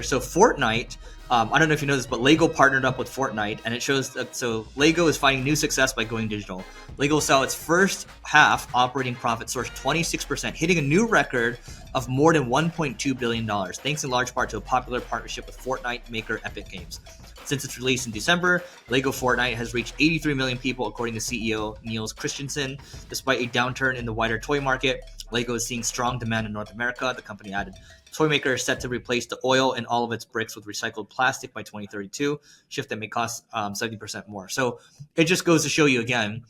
So Fortnite, I don't know if you know this, but Lego partnered up with Fortnite, and it shows that so Lego is finding new success by going digital. Lego saw its first half operating profit source 26%, hitting a new record of more than $1.2 billion, thanks in large part to a popular partnership with Fortnite maker Epic Games. Since its release in December, Lego Fortnite has reached 83 million people, according to CEO Niels Christensen. Despite a downturn in the wider toy market, Lego is seeing strong demand in North America. The company added, toy maker is set to replace the oil in all of its bricks with recycled plastic by 2032, shift that may cost 70% more. So it just goes to show you again,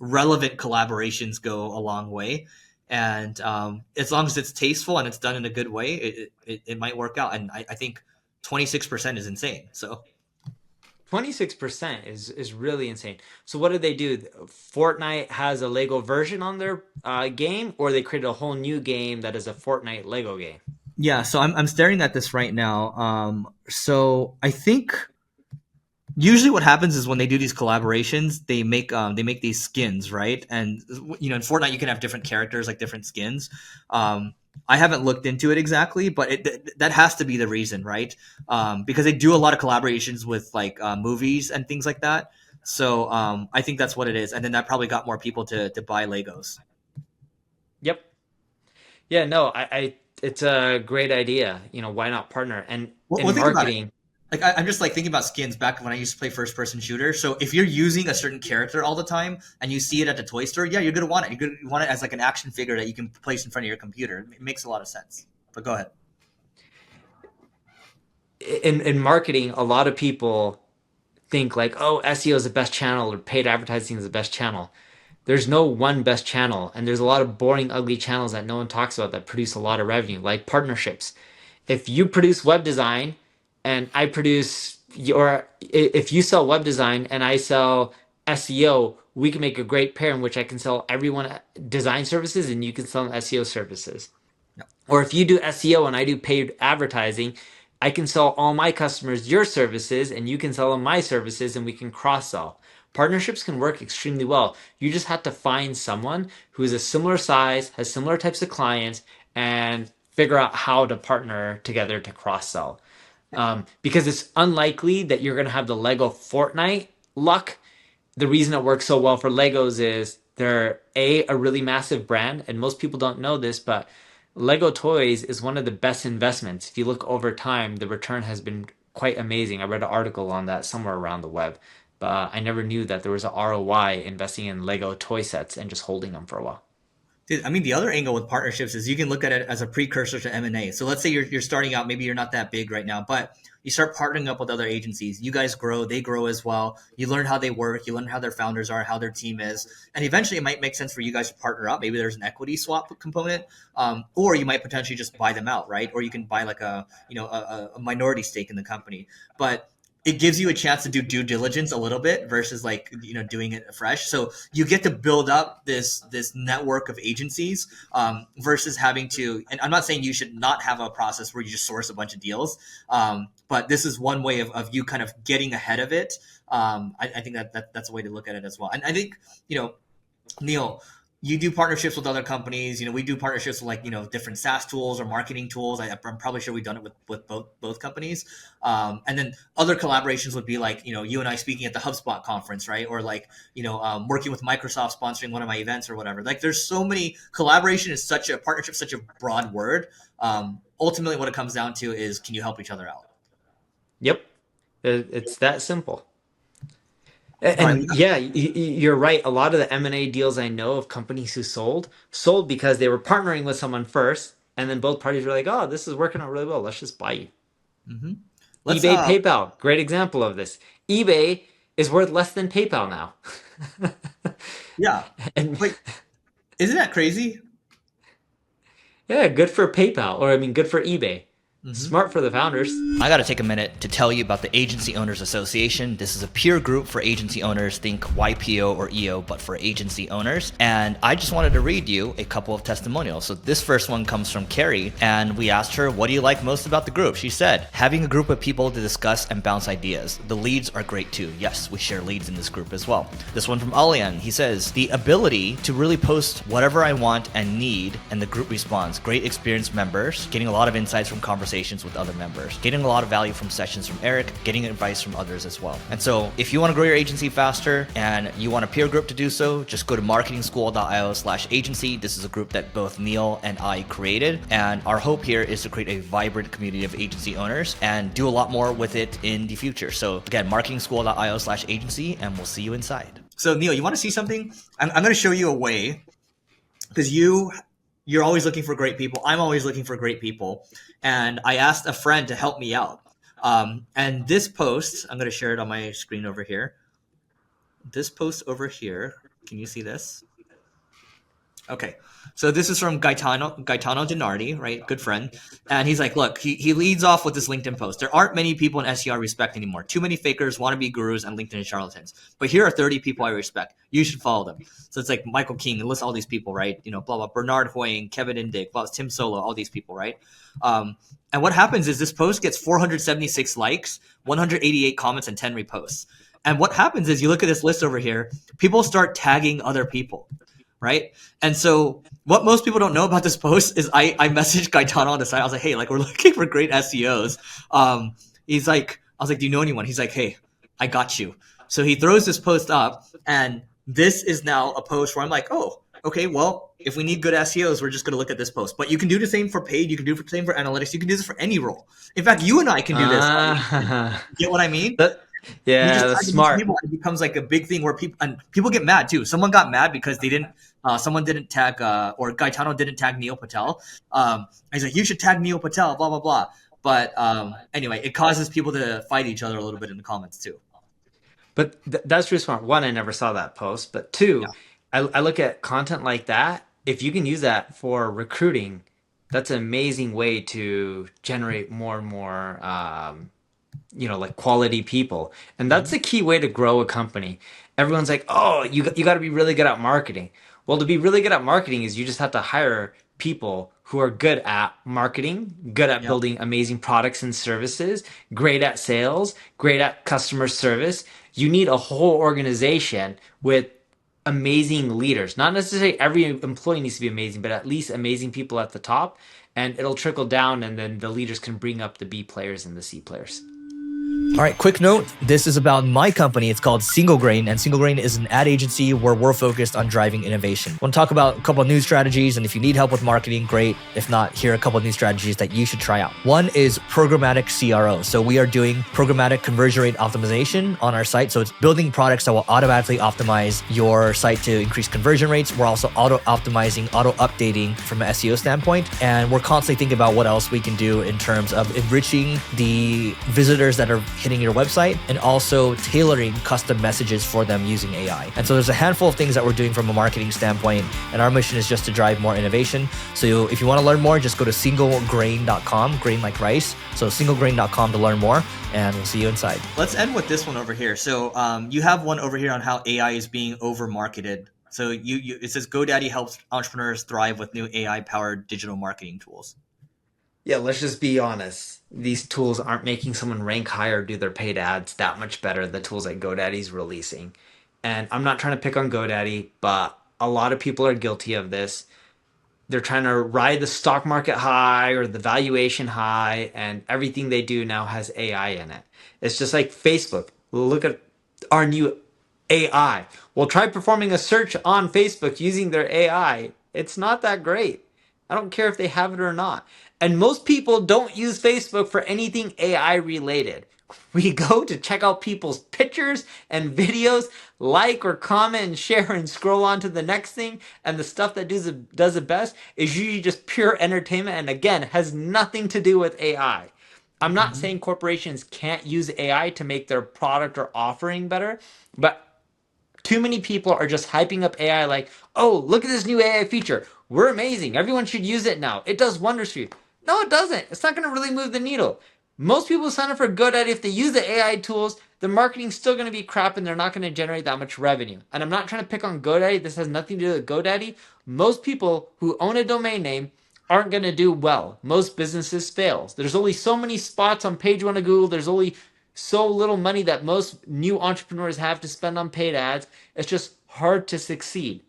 relevant collaborations go a long way. And as long as it's tasteful and it's done in a good way, it might work out. And I think 26% is insane. So 26% is really insane. So what did they do? Fortnite has a Lego version on their game, or they created a whole new game that is a Fortnite Lego game? yeah, so I'm staring at this right now. So I think usually what happens is when they do these collaborations, they make these skins, right? And in Fortnite you can have different characters, like different skins. I haven't looked into it exactly, but that has to be the reason, right? Because they do a lot of collaborations with like movies and things like that. So I think that's what it is, and then that probably got more people to buy Legos. Yep. Yeah, no, I it's a great idea. Why not partner? And Well, in think about it. marketing, Like I'm just like thinking about skins back when I used to play first person shooter. So if you're using a certain character all the time and you see it at the toy store, yeah, you're gonna want it. You want it as like an action figure that you can place in front of your computer. It makes a lot of sense. But go ahead. in marketing, a lot of people think like, oh, SEO is the best channel or paid advertising is the best channel. There's no one best channel, and there's a lot of boring, ugly channels that no one talks about that produce a lot of revenue, like partnerships. If you produce web design and I produce your, if you sell web design and I sell SEO, we can make a great pair in which I can sell everyone design services and you can sell SEO services. Yeah. Or if you do SEO and I do paid advertising, I can sell all my customers your services and you can sell them my services and we can cross sell. Partnerships can work extremely well. You just have to find someone who is a similar size, has similar types of clients, and figure out how to partner together to cross sell. Because it's unlikely that you're going to have the Lego Fortnite luck. The reason it works so well for Legos is they're a really massive brand, and most people don't know this, but Lego Toys is one of the best investments. If you look over time, the return has been quite amazing. I read an article on that somewhere around the web, but I never knew that there was a ROI investing in Lego toy sets and just holding them for a while. Dude, I mean, the other angle with partnerships is you can look at it as a precursor to M&A. So let's say you're starting out, maybe you're not that big right now, but you start partnering up with other agencies. You guys grow, they grow as well. You learn how they work, you learn how their founders are, how their team is, and eventually it might make sense for you guys to partner up. Maybe there's an equity swap component, or you might potentially just buy them out, right? Or you can buy like a minority stake in the company, but it gives you a chance to do due diligence a little bit versus like doing it fresh. So you get to build up this network of agencies versus having to. And I'm not saying you should not have a process where you just source a bunch of deals, but this is one way of you kind of getting ahead of it. I think that's a way to look at it as well. And I think Neil, you do partnerships with other companies. We do partnerships with like different SaaS tools or marketing tools. I'm probably sure we've done it with both companies. And then other collaborations would be like you and I speaking at the HubSpot conference, right? Or like working with Microsoft sponsoring one of my events or whatever. Like there's so many. Collaboration is such a partnership, such a broad word. Ultimately, what it comes down to is, can you help each other out? Yep, it's that simple. All right. And yeah, you're right. A lot of the M&A deals I know of companies who sold because they were partnering with someone first, and then both parties were like, "Oh, this is working out really well. Let's just buy you." Mm-hmm. Let's eBay, PayPal, great example of this. eBay is worth less than PayPal now. yeah. And Like, isn't that crazy? yeah, good for PayPal, or I mean, good for eBay. Mm-hmm. Smart for the founders. I got to take a minute to tell you about the Agency Owners Association. This is a peer group for agency owners. Think YPO or EO, but for agency owners. And I just wanted to read you a couple of testimonials. So this first one comes from Carrie, and we asked her, what do you like most about the group? She said, having a group of people to discuss and bounce ideas. The leads are great too. Yes, we share leads in this group as well. This one from Alian, he says, the ability to really post whatever I want and need, and the group responds. Great experienced members, getting a lot of insights from conversations conversations with other members, getting a lot of value from sessions from Eric, getting advice from others as well. And so if you want to grow your agency faster and you want a peer group to do so, just go to marketingschool.io/agency. This is a group that both Neil and I created. And our hope here is to create a vibrant community of agency owners and do a lot more with it in the future. So again, marketingschool.io/agency, and we'll see you inside. So Neil, you want to see something? I'm going to show you a way, because you're always looking for great people. I'm always looking for great people. And I asked a friend to help me out. And this post, I'm going to share it on my screen over here. This post over here, can you see this? Okay. So this is from Gaetano Dinardi, right? Good friend. And he's like, look, he leads off with this LinkedIn post. There aren't many people in SEO I respect anymore. Too many fakers, wannabe gurus, and LinkedIn charlatans. But here are 30 people I respect. You should follow them. So it's like Michael King, and lists all these people, right? You know, blah, blah, Bernard Hoying, Kevin Indig, blah, Tim Solo, all these people, right? And what happens is this post gets 476 likes, 188 comments, and 10 reposts. And what happens is you look at this list over here, people start tagging other people, right? And so what most people don't know about this post is I messaged Gaetano on the side. I was like, hey, like, we're looking for great SEOs. He's like, I was like, do you know anyone? He's like, hey, I got you. So he throws this post up, and this is now a post where I'm like, oh, okay, well, if we need good SEOs, we're just going to look at this post. But you can do the same for paid. You can do the same for analytics. You can do this for any role. In fact, you and I can do this. Get what I mean? Yeah, that's smart. People, it becomes like a big thing where people get mad too. Someone got mad because they didn't. Someone didn't tag, or Gaetano didn't tag Neil Patel. He's like, you should tag Neil Patel, blah blah blah. But anyway, it causes people to fight each other a little bit in the comments too. But that's really smart. One, I never saw that post. But two, yeah. I look at content like that. If you can use that for recruiting, that's an amazing way to generate more and more, like quality people. And that's the key way to grow a company. Everyone's like, oh, you got to be really good at marketing. Well, to be really good at marketing is you just have to hire people who are good at marketing, good at building amazing products and services, great at sales, great at customer service. You need a whole organization with amazing leaders. Not necessarily every employee needs to be amazing, but at least amazing people at the top. And it'll trickle down, and then the leaders can bring up the B players and the C players. All right, quick note. This is about my company. It's called Single Grain, and Single Grain is an ad agency where we're focused on driving innovation. I want to talk about a couple of new strategies, and if you need help with marketing, great. If not, here are a couple of new strategies that you should try out. One is programmatic CRO. So we are doing programmatic conversion rate optimization on our site. So it's building products that will automatically optimize your site to increase conversion rates. We're also auto-optimizing, auto-updating from an SEO standpoint, and we're constantly thinking about what else we can do in terms of enriching the visitors that are hitting your website, and also tailoring custom messages for them using AI. And so there's a handful of things that we're doing from a marketing standpoint, and our mission is just to drive more innovation. So if you want to learn more, just go to singlegrain.com, grain like rice. So singlegrain.com to learn more, and we'll see you inside. Let's end with this one over here. So you have one over here on how AI is being over marketed. So it says GoDaddy helps entrepreneurs thrive with new AI-powered digital marketing tools. Yeah, let's just be honest. These tools aren't making someone rank higher or do their paid ads that much better, the tools that GoDaddy's releasing. And I'm not trying to pick on GoDaddy, but a lot of people are guilty of this. They're trying to ride the stock market high or the valuation high, and everything they do now has AI in it. It's just like Facebook. Look at our new AI. Well, try performing a search on Facebook using their AI. It's not that great. I don't care if they have it or not. And most people don't use Facebook for anything AI related. We go to check out people's pictures and videos, like or comment and share and scroll on to the next thing. And the stuff that does it best is usually just pure entertainment, and again, has nothing to do with AI. I'm not saying corporations can't use AI to make their product or offering better, but too many people are just hyping up AI like, oh, look at this new AI feature. We're amazing. Everyone should use it now. It does wonders for you. No, it doesn't. It's not going to really move the needle. Most people sign up for GoDaddy. If they use the AI tools, the marketing's still going to be crap, and they're not going to generate that much revenue. And I'm not trying to pick on GoDaddy. This has nothing to do with GoDaddy. Most people who own a domain name aren't going to do well. Most businesses fail. There's only so many spots on page one of Google. There's only so little money that most new entrepreneurs have to spend on paid ads. It's just hard to succeed.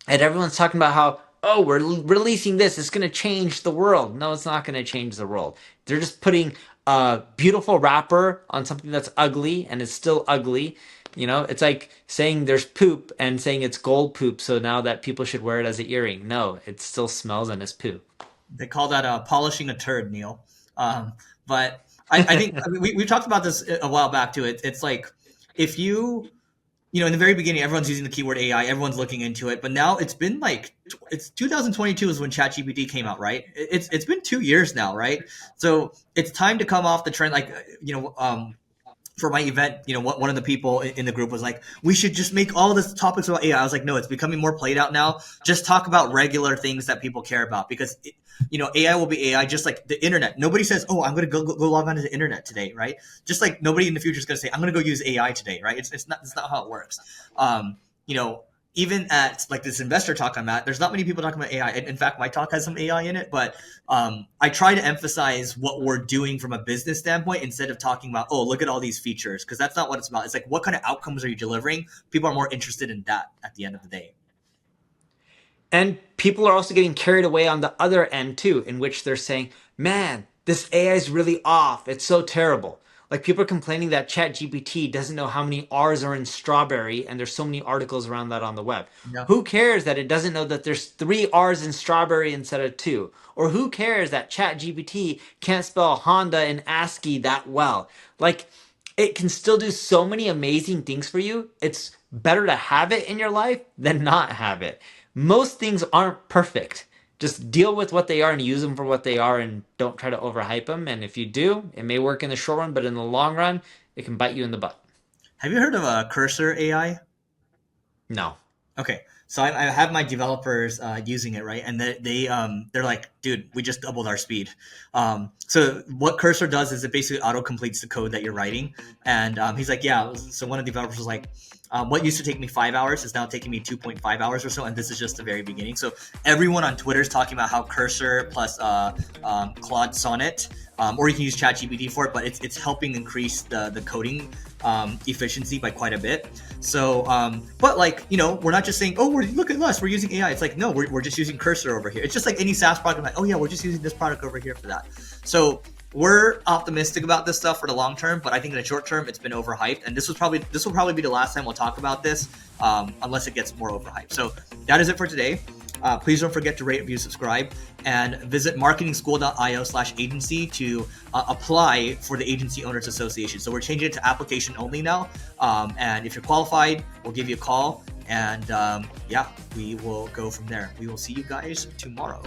And everyone's talking about how, oh, we're releasing this, it's going to change the world. No, it's not going to change the world. They're just putting a beautiful wrapper on something that's ugly and it's still ugly. You know, it's like saying there's poop and saying it's gold poop, so now that people should wear it as an earring. No, it still smells and it's poo. They call that polishing a turd, Neil. Um, but I think I mean, we talked about this a while back too. It's like if in the very beginning, everyone's using the keyword AI, everyone's looking into it, but now it's been like it's 2022 is when ChatGPT came out, right? It's been 2 years now, right? So it's time to come off the trend, like for my event, one of the people in the group was like, we should just make all this topics about AI. I was like, no, it's becoming more played out now. Just talk about regular things that people care about because, AI will be AI, just like the internet. Nobody says, oh, I'm going to go log on to the internet today, right? Just like nobody in the future is going to say, I'm going to go use AI today, right? It's not how it works. You know, even at like this investor talk I'm at, there's not many people talking about AI. In fact, my talk has some AI in it, but I try to emphasize what we're doing from a business standpoint instead of talking about, oh, look at all these features, because that's not what it's about. It's like, what kind of outcomes are you delivering? People are more interested in that at the end of the day. And people are also getting carried away on the other end too, in which they're saying, man, this AI is really off. It's so terrible. Like people are complaining that ChatGPT doesn't know how many R's are in strawberry, and there's so many articles around that on the web. Yeah. Who cares that it doesn't know that there's 3 R's in strawberry instead of 2? Or who cares that ChatGPT can't spell Honda in ASCII that well? Like, it can still do so many amazing things for you. It's better to have it in your life than not have it. Most things aren't perfect. Just deal with what they are and use them for what they are and don't try to overhype them. And if you do, it may work in the short run, but in the long run, it can bite you in the butt. Have you heard of a cursor AI? No. Okay, so I have my developers using it, right, and they're like, dude, we just doubled our speed. So what Cursor does is it basically auto completes the code that you're writing, and he's like, yeah. So one of the developers was like, what used to take me 5 hours is now taking me 2.5 hours or so, and this is just the very beginning. So everyone on Twitter is talking about how Cursor plus Claude Sonnet, or you can use ChatGPT for it, but it's helping increase the coding efficiency by quite a bit. So, but like, we're not just saying, oh, look at us, we're using AI. It's like, no, we're just using Cursor over here. It's just like any SaaS product. Like, oh yeah, we're just using this product over here for that. So we're optimistic about this stuff for the long term, but I think in the short term, it's been overhyped. And this will probably be the last time we'll talk about this, unless it gets more overhyped. So that is it for today. Please don't forget to rate, review, subscribe, and visit marketingschool.io/agency to apply for the Agency Owners Association. So we're changing it to application only now. And if you're qualified, we'll give you a call. And we will go from there. We will see you guys tomorrow.